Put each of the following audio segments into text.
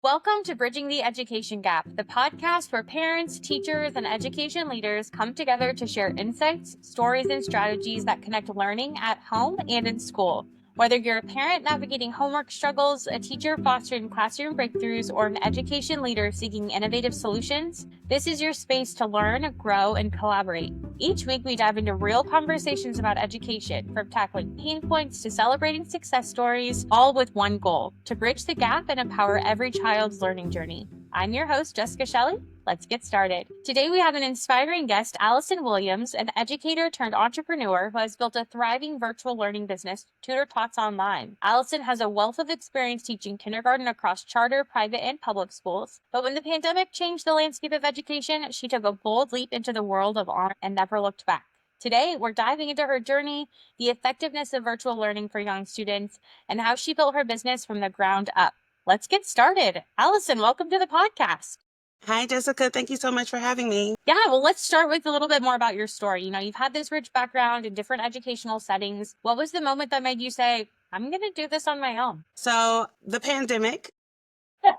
Welcome to Bridging the Education Gap, the podcast where parents, teachers, and education leaders come together to share insights, stories, and strategies that connect learning at home and in school. Whether you're a parent navigating homework struggles, a teacher fostering classroom breakthroughs, or an education leader seeking innovative solutions, this is your space to learn, grow, and collaborate. Each week, we dive into real conversations about education, from tackling pain points to celebrating success stories, all with one goal: to bridge the gap and empower every child's learning journey. I'm your host, Jessica Shelley. Let's get started. Today, we have an inspiring guest, Allison Williams, an educator turned entrepreneur who has built a thriving virtual learning business, Tutor Tots Online. Allison has a wealth of experience teaching kindergarten across charter, private, and public schools. But when the pandemic changed the landscape of education, she took a bold leap into the world of online and never looked back. Today, we're diving into her journey, the effectiveness of virtual learning for young students, and how she built her business from the ground up. Let's get started. Allison, welcome to the podcast. Hi, Jessica. Thank you so much for having me. Yeah, well, let's start with a little bit more about your story. You've had this rich background in different educational settings. What was the moment that made you say, I'm going to do this on my own? So the pandemic,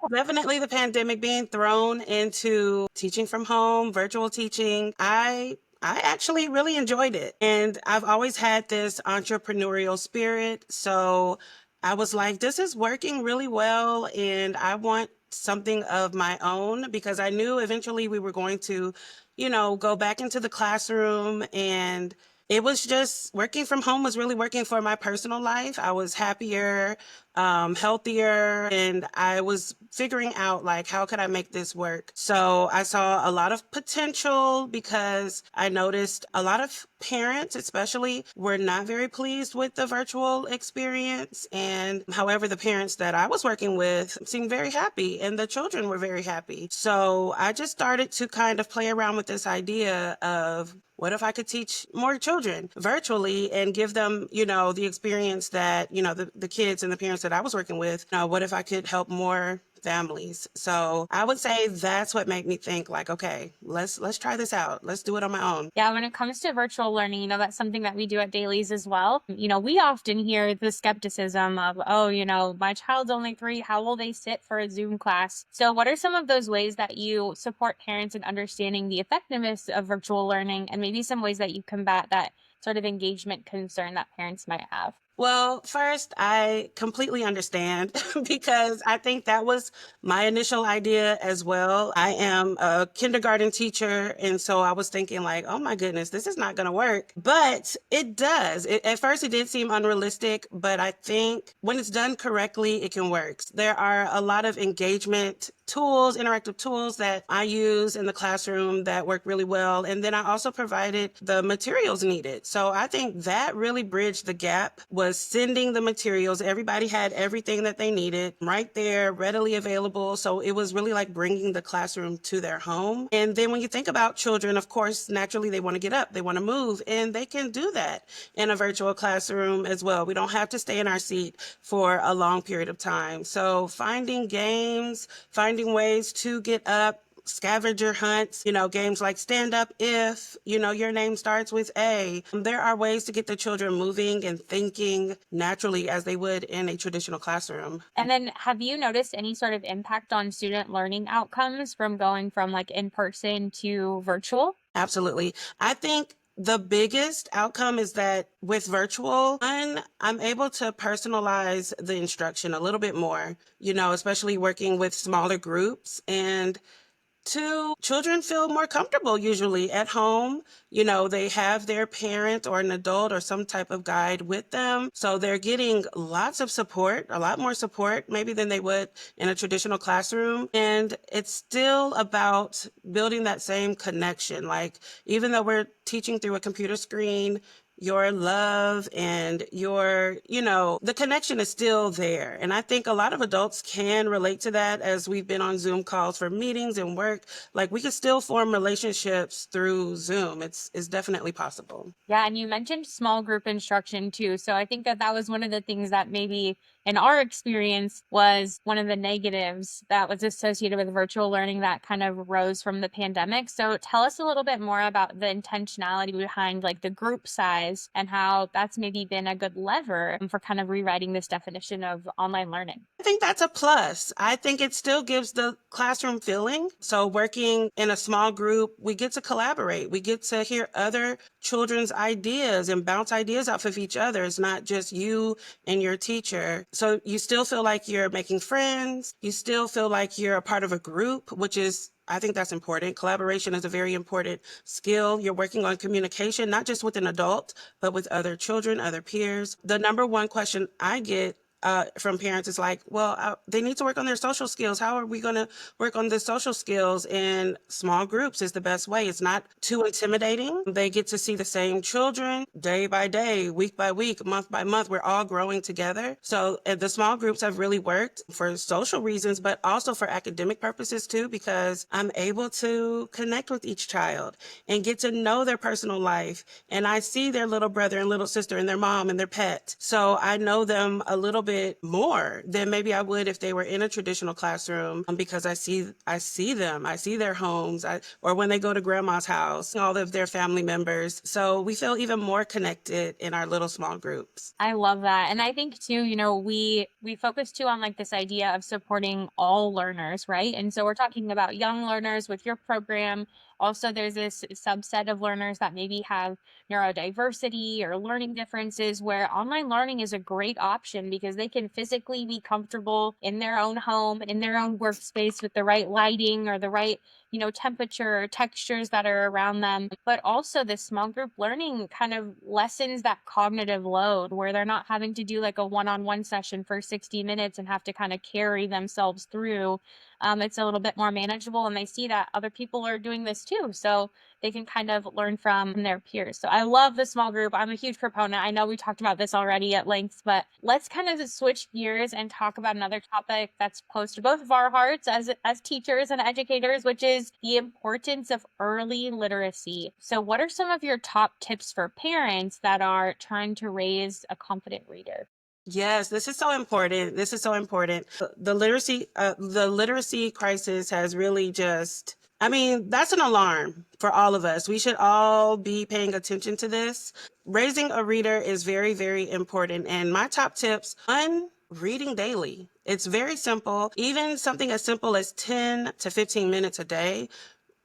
definitely the pandemic, being thrown into teaching from home, virtual teaching. I actually really enjoyed it. And I've always had this entrepreneurial spirit. So I was like, this is working really well, and I want something of my own, because I knew eventually we were going to, go back into the classroom. And it was just working from home was really working for my personal life. I was happier, healthier, and I was figuring out, like, how could I make this work? So I saw a lot of potential, because I noticed a lot of parents, especially, were not very pleased with the virtual experience. And however, the parents that I was working with seemed very happy, and the children were very happy. So I just started to kind of play around with this idea of, what if I could teach more children virtually and give them, the experience that, the kids and the parents that I was working with, what if I could help more families? So I would say that's what made me think, like, okay, let's try this out. Let's do it on my own. Yeah, when it comes to virtual learning, that's something that we do at Dailies as well. We often hear the skepticism of, my child's only 3. How will they sit for a Zoom class? So what are some of those ways that you support parents in understanding the effectiveness of virtual learning, and maybe some ways that you combat that sort of engagement concern that parents might have? Well, first, I completely understand because I think that was my initial idea as well. I am a kindergarten teacher, and so I was thinking, like, oh my goodness, this is not going to work. But it does. At first, it did seem unrealistic, but I think when it's done correctly, it can work. There are a lot of engagement tools, interactive tools that I use in the classroom that work really well. And then I also provided the materials needed. So I think that really bridged the gap, was sending the materials. Everybody had everything that they needed right there, readily available. So it was really like bringing the classroom to their home. And then when you think about children, of course, naturally they want to get up, they want to move, and they can do that in a virtual classroom as well. We don't have to stay in our seat for a long period of time. So finding games, finding ways to get up, scavenger hunts, games like Stand Up If, your name starts with A. There are ways to get the children moving and thinking naturally as they would in a traditional classroom. And then have you noticed any sort of impact on student learning outcomes from going from like in person to virtual? Absolutely. I think the biggest outcome is that with virtual, I'm able to personalize the instruction a little bit more, especially working with smaller groups. And 2, children feel more comfortable usually at home. They have their parent or an adult or some type of guide with them. So they're getting lots of support, a lot more support maybe than they would in a traditional classroom. And it's still about building that same connection. Like, even though we're teaching through a computer screen, your love and the connection is still there. And I think a lot of adults can relate to that, as we've been on Zoom calls for meetings and work. Like, we can still form relationships through Zoom. It's definitely possible. Yeah, and you mentioned small group instruction too. So I think that was one of the things that maybe in our experience was one of the negatives that was associated with virtual learning that kind of rose from the pandemic. So tell us a little bit more about the intentionality behind like the group size and how that's maybe been a good lever for kind of rewriting this definition of online learning. I think that's a plus. I think it still gives the classroom feeling. So working in a small group, we get to collaborate. We get to hear other children's ideas and bounce ideas off of each other. It's not just you and your teacher. So you still feel like you're making friends. You still feel like you're a part of a group, which is I think that's important. Collaboration is a very important skill. You're working on communication, not just with an adult, but with other children, other peers. The number one question I get from parents is like, well, they need to work on their social skills. How are we going to work on the social skills? In small groups is the best way. It's not too intimidating. They get to see the same children day by day, week by week, month by month. We're all growing together. So the small groups have really worked for social reasons, but also for academic purposes too, because I'm able to connect with each child and get to know their personal life. And I see their little brother and little sister and their mom and their pet. So I know them a little bit more than maybe I would if they were in a traditional classroom, because I see them, I see their homes, or when they go to grandma's house, all of their family members. So we feel even more connected in our little small groups. I love that. And I think too, we focus too on like this idea of supporting all learners, right? And so we're talking about young learners with your program. Also, there's this subset of learners that maybe have neurodiversity or learning differences where online learning is a great option because they can physically be comfortable in their own home, in their own workspace with the right lighting or the right temperature or textures that are around them. But also this small group learning kind of lessens that cognitive load where they're not having to do like a one-on-one session for 60 minutes and have to kind of carry themselves through. It's a little bit more manageable, and they see that other people are doing this too. So they can kind of learn from their peers. So I love the small group. I'm a huge proponent. I know we talked about this already at length, but let's kind of switch gears and talk about another topic that's close to both of our hearts as teachers and educators, which is the importance of early literacy. So what are some of your top tips for parents that are trying to raise a confident reader? Yes, this is so important. This is so important. The literacy crisis has really that's an alarm for all of us. We should all be paying attention to this. Raising a reader is very, very important. And my top tips, one, reading daily. It's very simple. Even something as simple as 10 to 15 minutes a day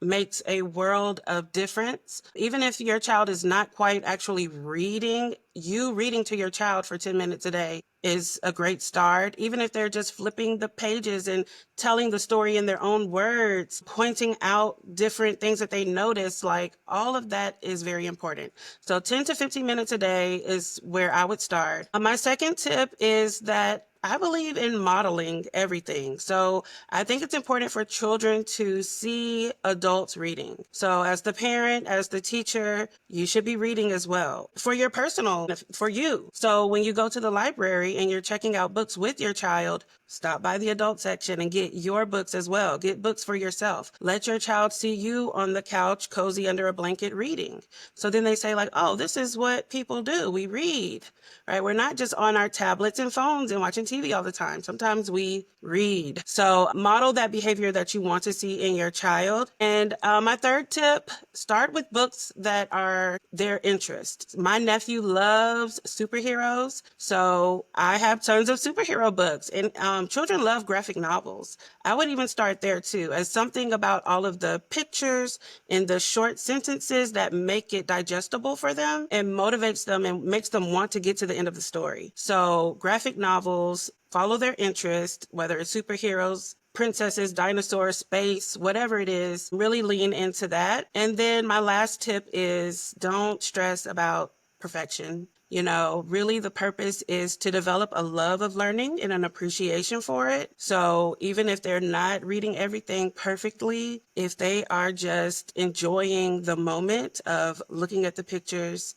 makes a world of difference. Even if your child is not quite actually reading, you reading to your child for 10 minutes a day is a great start. Even if they're just flipping the pages and telling the story in their own words, pointing out different things that they notice, like all of that is very important. So 10 to 15 minutes a day is where I would start. My second tip is that I believe in modeling everything. So I think it's important for children to see adults reading. So as the parent, as the teacher, you should be reading as well for you. So when you go to the library and you're checking out books with your child, stop by the adult section and get your books as well. Get books for yourself. Let your child see you on the couch, cozy under a blanket reading. So then they say like, oh, this is what people do. We read, right? We're not just on our tablets and phones and watching TV all the time. Sometimes we read. So model that behavior that you want to see in your child. And my third tip, start with books that are their interest. My nephew loves superheroes. So I have tons of superhero books, and children love graphic novels. I would even start there too, as something about all of the pictures and the short sentences that make it digestible for them and motivates them and makes them want to get to the end of the story. So graphic novels, follow their interest, whether it's superheroes, princesses, dinosaurs, space, whatever it is, really lean into that. And then my last tip is don't stress about perfection. Really the purpose is to develop a love of learning and an appreciation for it. So even if they're not reading everything perfectly, if they are just enjoying the moment of looking at the pictures,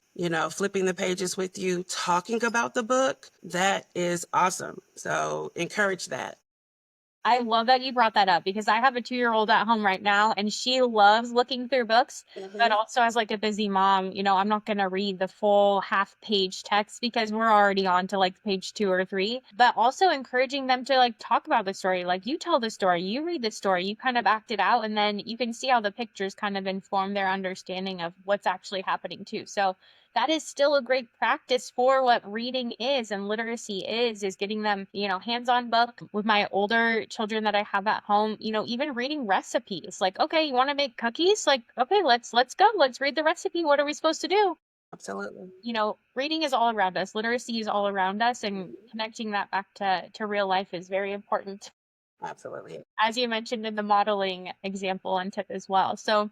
flipping the pages with you, talking about the book, that is awesome. So encourage that. I love that you brought that up because I have a 2-year-old at home right now and she loves looking through books, but also as like a busy mom, I'm not going to read the full half page text because we're already on to like page 2 or 3, but also encouraging them to like talk about the story. Like you tell the story, you read the story, you kind of act it out, and then you can see how the pictures kind of inform their understanding of what's actually happening too. So that is still a great practice for what reading is and literacy is getting them, hands-on book with my older children that I have at home, even reading recipes. Like, okay, you want to make cookies? Like, okay, let's go. Let's read the recipe. What are we supposed to do? Absolutely. Reading is all around us. Literacy is all around us, and connecting that back to real life is very important. Absolutely. As you mentioned in the modeling example and tip as well. So,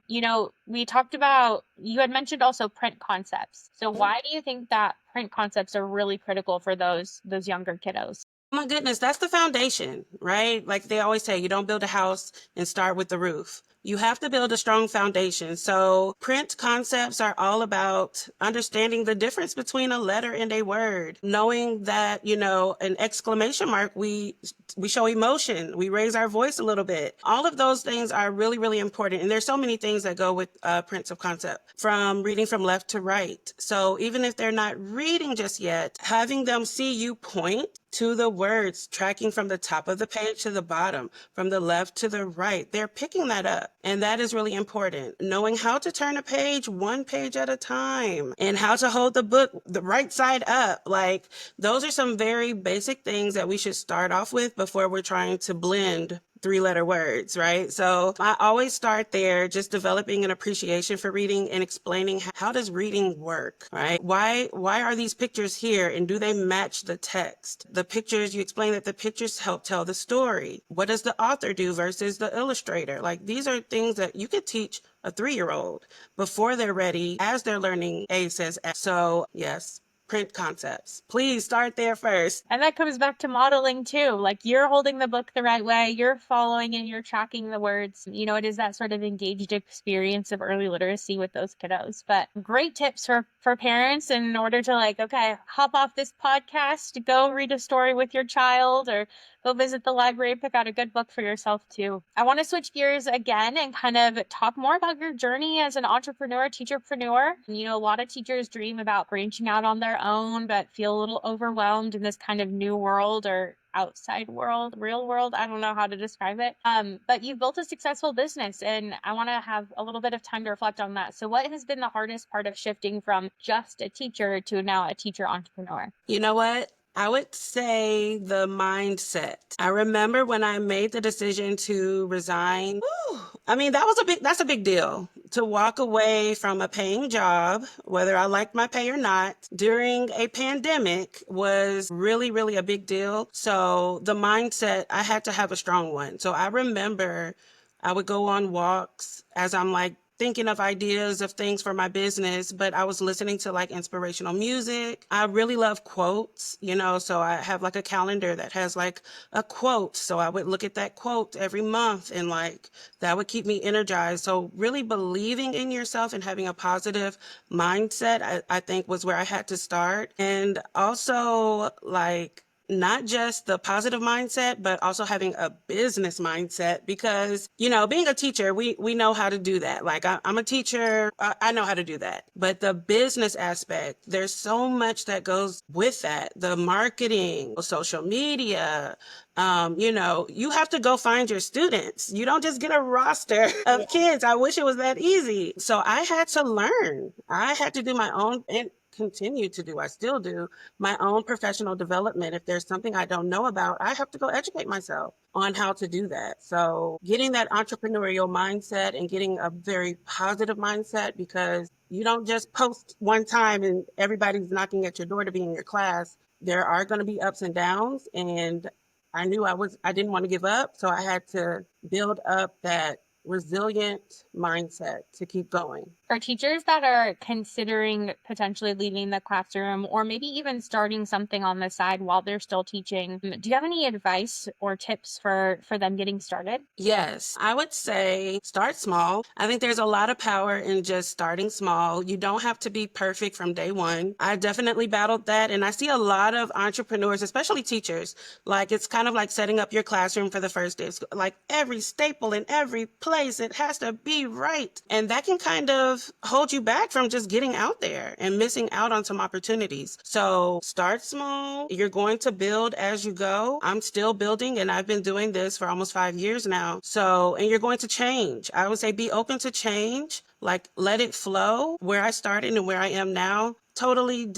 we talked about, you had mentioned also print concepts. So why do you think that print concepts are really critical for those younger kiddos? My goodness, that's the foundation, right? Like they always say, you don't build a house and start with the roof. You have to build a strong foundation. So print concepts are all about understanding the difference between a letter and a word, knowing that, an exclamation mark, we show emotion, we raise our voice a little bit. All of those things are really, really important. And there's so many things that go with prints of concept, from reading from left to right. So even if they're not reading just yet, having them see you point to the words, tracking from the top of the page to the bottom, from the left to the right. They're picking that up. And that is really important. Knowing how to turn a page one page at a time and how to hold the book the right side up. Like those are some very basic things that we should start off with before we're trying to blend 3-letter words, right? So I always start there, just developing an appreciation for reading and explaining how does reading work, right? Why are these pictures here and do they match the text? The pictures, you explain that the pictures help tell the story. What does the author do versus the illustrator? Like these are things that you could teach a 3-year-old before they're ready, as they're learning A says F. So yes, print concepts. Please start there first. And that comes back to modeling too. Like you're holding the book the right way, you're following and you're tracking the words. It is that sort of engaged experience of early literacy with those kiddos. But great tips for parents in order to like, okay, hop off this podcast, go read a story with your child, or go visit the library, pick out a good book for yourself too. I want to switch gears again and kind of talk more about your journey as an entrepreneur, teacherpreneur. A lot of teachers dream about branching out on their own, but feel a little overwhelmed in this kind of new world or outside world, real world. I don't know how to describe it. But you've built a successful business and I want to have a little bit of time to reflect on that. So what has been the hardest part of shifting from just a teacher to now a teacher entrepreneur? You know what? I would say the mindset. I remember when I made the decision to resign. That's a big deal to walk away from a paying job, whether I liked my pay or not, during a pandemic was really, really a big deal. So the mindset, I had to have a strong one. So I remember I would go on walks as I'm like thinking of ideas of things for my business, but I was listening to like inspirational music. I really love quotes, so I have like a calendar that has like a quote. So I would look at that quote every month and like that would keep me energized. So really believing in yourself and having a positive mindset, I think was where I had to start. And also like not just the positive mindset, but also having a business mindset because, being a teacher, we know how to do that. Like I'm a teacher, I know how to do that. But the business aspect, there's so much that goes with that. The marketing, social media, you have to go find your students. You don't just get a roster of kids. I wish it was that easy. So I had to learn. I had to do my own and continue to do, I still do, my own professional development. If there's something I don't know about, I have to go educate myself on how to do that. So getting that entrepreneurial mindset and getting a very positive mindset, because you don't just post one time and everybody's knocking at your door to be in your class. There are going to be ups and downs, and I knew I didn't want to give up. So I had to build up that resilient mindset to keep going. For teachers that are considering potentially leaving the classroom or maybe even starting something on the side while they're still teaching, do you have any advice or tips for them getting started? Yes, I would say start small. I think there's a lot of power in just starting small. You don't have to be perfect from day one. I definitely battled that. And I see a lot of entrepreneurs, especially teachers, like it's kind of like setting up your classroom for the first day of school. Like every staple in every place, it has to be right. And that can kind of hold you back from just getting out there and missing out on some opportunities. So start small. You're going to build as you go. I'm still building, and I've been doing this for almost 5 years now. So, and you're going to change. I would say be open to change, like let it flow. Where I started and where I am now,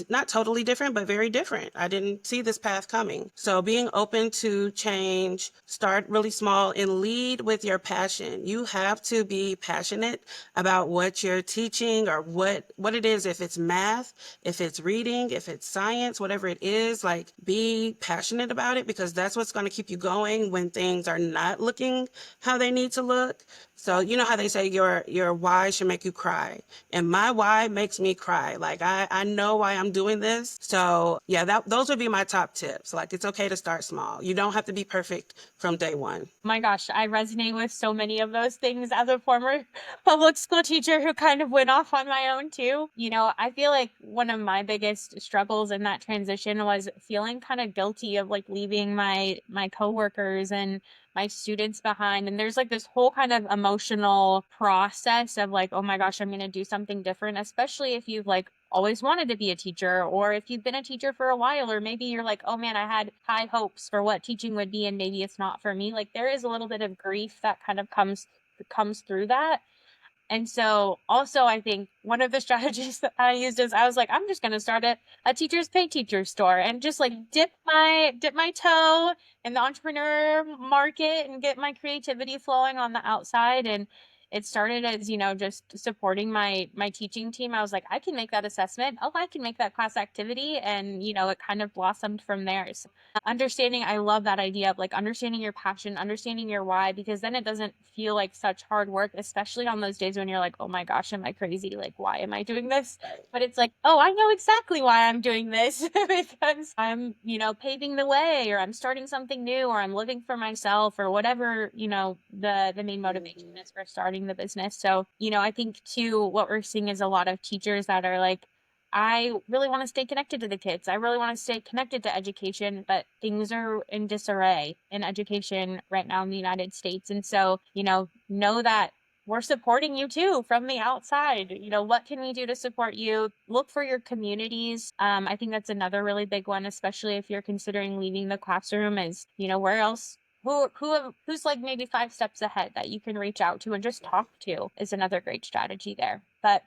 not totally different, but very different. I didn't see this path coming. So being open to change, start really small and lead with your passion. You have to be passionate about what you're teaching or what it is. If it's math, if it's reading, if it's science, whatever it is, like be passionate about it, because that's what's going to keep you going when things are not looking how they need to look. So you know how they say your why should make you cry, and my why makes me cry. Like I know why I'm doing this. So yeah, those would be my top tips. Like it's okay to start small. You don't have to be perfect from day one. My gosh, I resonate with so many of those things as a former public school teacher who kind of went off on my own too. I feel like one of my biggest struggles in that transition was feeling kind of guilty of like leaving my coworkers and my students behind. And there's like this whole kind of emotional process of like, oh my gosh, I'm going to do something different, especially if you've like always wanted to be a teacher, or if you've been a teacher for a while, or maybe you're like, oh man, I had high hopes for what teaching would be and maybe it's not for me. Like there is a little bit of grief that kind of comes through that. And so also I think one of the strategies that I used is I was like, I'm just going to start a teachers pay teachers store and just like dip my toe in the entrepreneur market and get my creativity flowing on the outside. And it started as, just supporting my teaching team. I was like, I can make that assessment. Oh, I can make that class activity. And, it kind of blossomed from there. So understanding, I love that idea of like understanding your passion, understanding your why, because then it doesn't feel like such hard work, especially on those days when you're like, oh my gosh, am I crazy? Like, why am I doing this? But it's like, oh, I know exactly why I'm doing this because I'm, paving the way, or I'm starting something new, or I'm living for myself, or whatever, the main motivation is for starting the business. So, I think too, what we're seeing is a lot of teachers that are like, I really want to stay connected to the kids. I really want to stay connected to education, but things are in disarray in education right now in the United States. And so, know that we're supporting you too from the outside. What can we do to support you? Look for your communities. I think that's another really big one, especially if you're considering leaving the classroom, is, where else who's like maybe 5 steps ahead that you can reach out to and just talk to is another great strategy there. But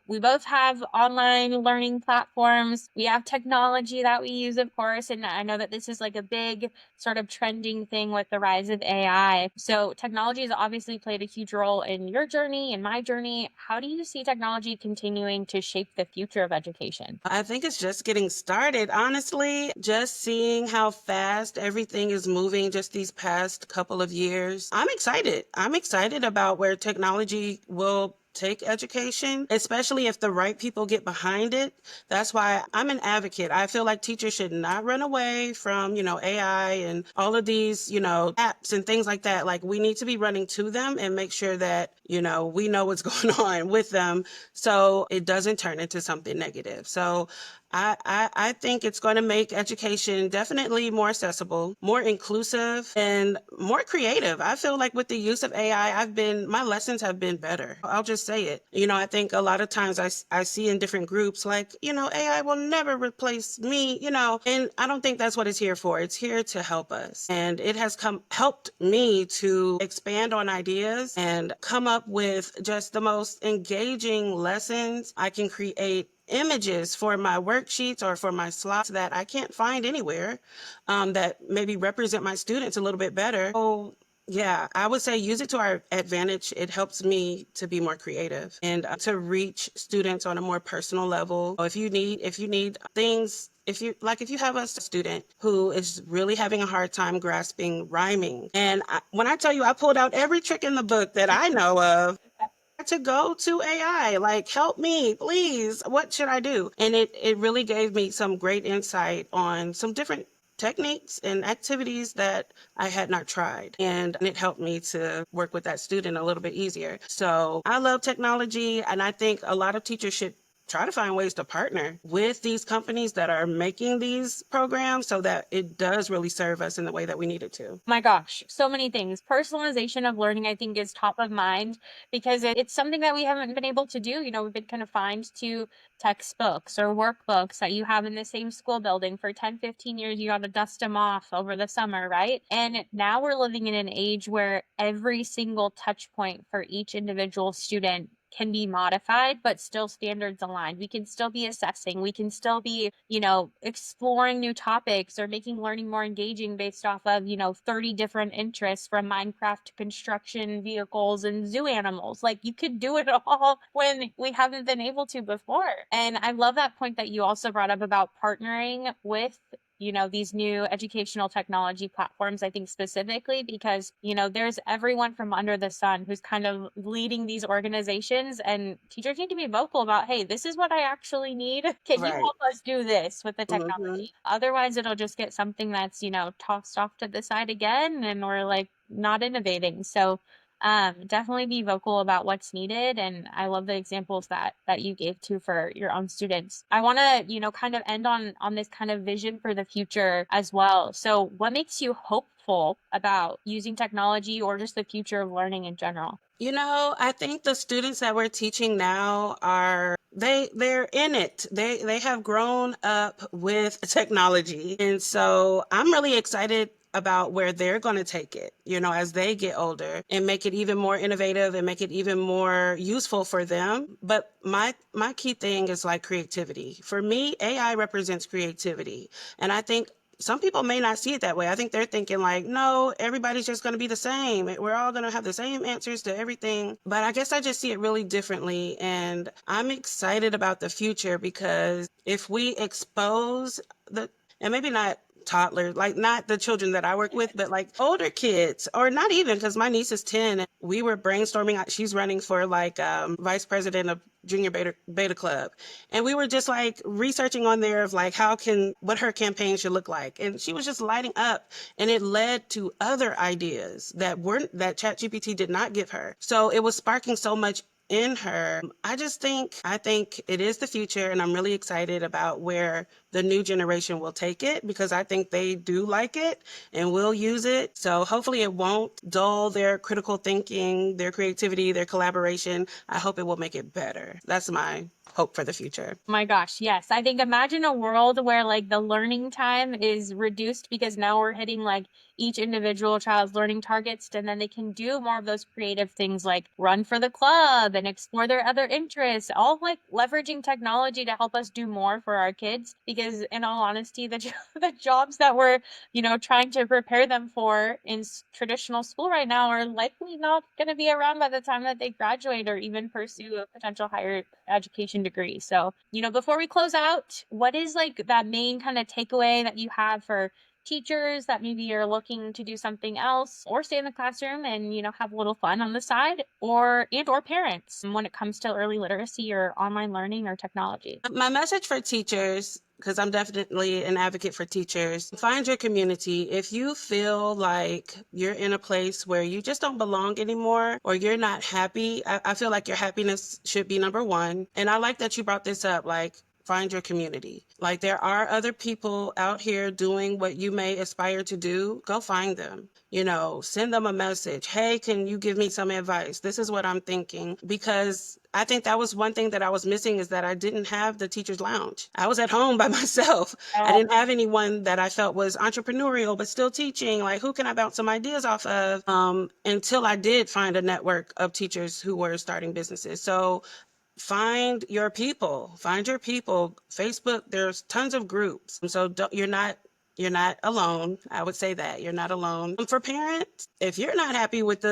we both have online learning platforms. We have technology that we use, of course. And I know that this is like a big sort of trending thing with the rise of AI. So technology has obviously played a huge role in your journey and my journey. How do you see technology continuing to shape the future of education? I think it's just getting started, honestly. Just seeing how fast everything is moving just these past couple of years. I'm excited. I'm excited about where technology will take education, especially if the right people get behind it. That's why I'm an advocate. I feel like teachers should not run away from, AI and all of these, apps and things like that. Like we need to be running to them and make sure that, we know what's going on with them so it doesn't turn into something negative. So I think it's going to make education definitely more accessible, more inclusive, and more creative. I feel like with the use of AI, my lessons have been better. I'll just say it. I think a lot of times I see in different groups like, AI will never replace me, and I don't think that's what it's here for. It's here to help us. And it has helped me to expand on ideas and come up with just the most engaging lessons. I can create images for my worksheets or for my slides that I can't find anywhere that maybe represent my students a little bit better. So yeah, I would say use it to our advantage. It helps me to be more creative and to reach students on a more personal level. If you need things if you have a student who is really having a hard time grasping rhyming, and when I tell you I pulled out every trick in the book that I know of, to go to AI, like, help me, please. What should I do? And it really gave me some great insight on some different techniques and activities that I had not tried. And it helped me to work with that student a little bit easier. So I love technology, and I think a lot of teachers should try to find ways to partner with these companies that are making these programs so that it does really serve us in the way that we need it to. My gosh, so many things. Personalization of learning, I think, is top of mind because it's something that we haven't been able to do. We've been confined to textbooks or workbooks that you have in the same school building for 10, 15 years. You got to dust them off over the summer, right? And now we're living in an age where every single touch point for each individual student can be modified, but still standards aligned. We can still be assessing. We can still be, exploring new topics or making learning more engaging based off of, 30 different interests from Minecraft to construction, vehicles, and zoo animals. Like, you could do it all when we haven't been able to before. And I love that point that you also brought up about partnering with these new educational technology platforms, I think specifically because, there's everyone from under the sun who's kind of leading these organizations, and teachers need to be vocal about, hey, this is what I actually need. Can you Right. help us do this with the Hmm. technology? Otherwise, it'll just get something that's, tossed off to the side again, and we're like not innovating. So definitely be vocal about what's needed. And I love the examples that you gave too for your own students. I want to, kind of end on this kind of vision for the future as well. So what makes you hopeful about using technology or just the future of learning in general? I think the students that we're teaching now they're in it. They have grown up with technology. And so I'm really excited about where they're going to take it, as they get older and make it even more innovative and make it even more useful for them. But my key thing is like creativity. For me, AI represents creativity. And I think some people may not see it that way. I think they're thinking like, no, everybody's just going to be the same. We're all going to have the same answers to everything. But I guess I just see it really differently. And I'm excited about the future because if we expose and maybe not toddlers, like not the children that I work with, but like older kids, or not even, because my niece is 10 and we were brainstorming. She's running for like vice president of junior beta club. And we were just like researching on there of like what her campaign should look like. And she was just lighting up, and it led to other ideas that ChatGPT did not give her. So it was sparking so much in her. I think it is the future, and I'm really excited about where the new generation will take it because I think they do like it and will use it. So hopefully it won't dull their critical thinking, their creativity, their collaboration. I hope it will make it better. That's my hope for the future. My gosh, yes. I think imagine a world where like the learning time is reduced because now we're hitting like each individual child's learning targets, and then they can do more of those creative things like run for the club and explore their other interests, all like leveraging technology to help us do more for our kids. Because in all honesty, the jobs that we're, trying to prepare them for in traditional school right now are likely not going to be around by the time that they graduate or even pursue a potential higher education degree. So, before we close out, what is like that main kind of takeaway that you have for teachers that maybe you're looking to do something else or stay in the classroom and, have a little fun on the side, or parents when it comes to early literacy or online learning or technology? My message for teachers, because I'm definitely an advocate for teachers, find your community. If you feel like you're in a place where you just don't belong anymore or you're not happy, I feel like your happiness should be number one. And I like that you brought this up, like, find your community. Like, there are other people out here doing what you may aspire to do. Go find them. Send them a message. Hey, can you give me some advice? This is what I'm thinking. Because I think that was one thing that I was missing, is that I didn't have the teacher's lounge. I was at home by myself. I didn't have anyone that I felt was entrepreneurial but still teaching. Like, who can I bounce some ideas off of? Until I did find a network of teachers who were starting businesses. So find your people. Facebook, there's tons of groups. And so you're not You're not alone. I would say that you're not alone. For parents, if you're not happy with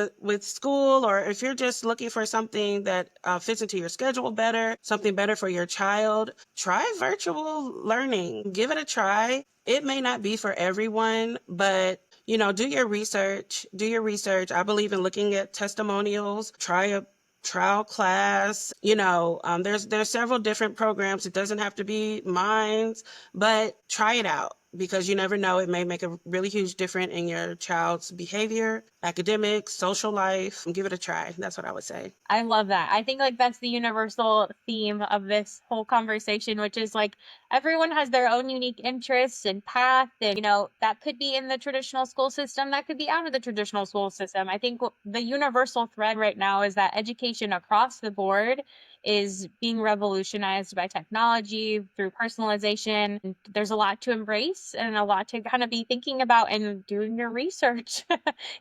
school, or if you're just looking for something that fits into your schedule better, something better for your child, try virtual learning. Give it a try. It may not be for everyone, but do your research. Do your research. I believe in looking at testimonials. Try a trial class. There's several different programs. It doesn't have to be mine, but try it out, because you never know. It may make a really huge difference in your child's behavior, academics, social life. Give it a try. That's what I would say. I love that. I think like that's the universal theme of this whole conversation, which is like everyone has their own unique interests and path. And, that could be in the traditional school system, that could be out of the traditional school system. I think the universal thread right now is that education across the board is being revolutionized by technology through personalization. And there's a lot to embrace and a lot to kind of be thinking about and doing your research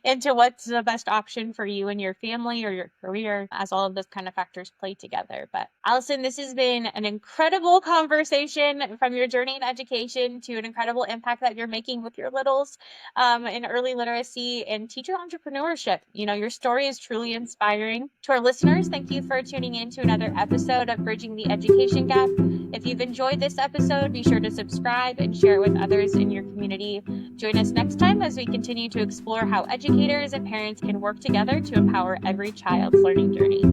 into what's the best option for you and your family or your career, as all of those kind of factors play together. But Allison, this has been an incredible conversation, from your journey in education to an incredible impact that you're making with your littles in early literacy and teacher entrepreneurship. Your story is truly inspiring. To our listeners, thank you for tuning in to another episode of Bridging the Education Gap. If you've enjoyed this episode, be sure to subscribe and share it with others in your community. Join us next time as we continue to explore how educators and parents can work together to empower every child's learning journey.